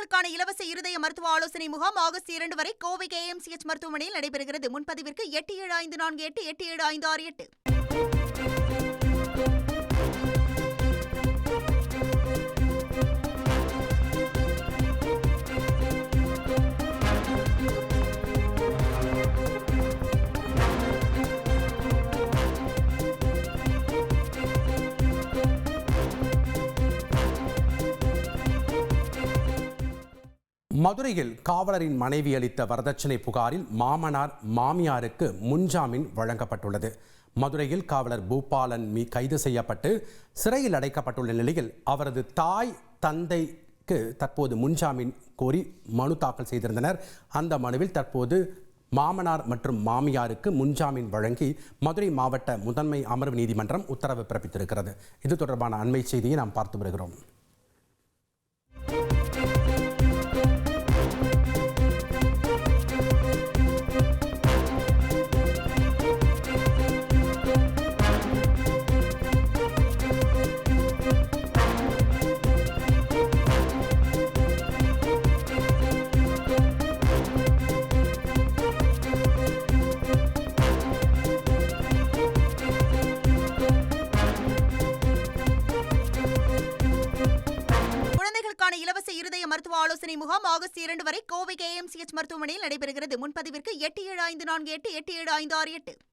குழந்தைகளுக்கான இலவச இருதய மருத்துவ ஆலோசனை முகாம் ஆகஸ்ட் 2 வரை கோவை KMCH மருத்துவமனையில் நடைபெறுகிறது. முன்பதிவிற்கு 8754888756. மதுரையில் காவலரின் மனைவி அளித்த வரதட்சணை புகாரில் மாமனார் மாமியாருக்கு முன்ஜாமீன் வழங்கப்பட்டுள்ளது. மதுரையில் காவலர் பூபாலன் கைது செய்யப்பட்டு சிறையில் அடைக்கப்பட்டுள்ள நிலையில் அவரது தாய் தந்தைக்கு தற்போது முன்ஜாமீன் கோரி மனு தாக்கல் செய்திருந்தனர். அந்த மனுவில் தற்போது மாமனார் மற்றும் மாமியாருக்கு முன்ஜாமீன் வழங்கி மதுரை மாவட்ட முதன்மை அமர்வு நீதிமன்றம் உத்தரவு பிறப்பித்திருக்கிறது. இது தொடர்பான அண்மை செய்தியை நாம் பார்த்து வருகிறோம். இலவச இருதய மருத்துவ ஆலோசனை முகாம் ஆகஸ்ட் 2 வரை கோவை KMCH மருத்துவமனையில் நடைபெறுகிறது. முன்பதிவிற்கு 8754888756.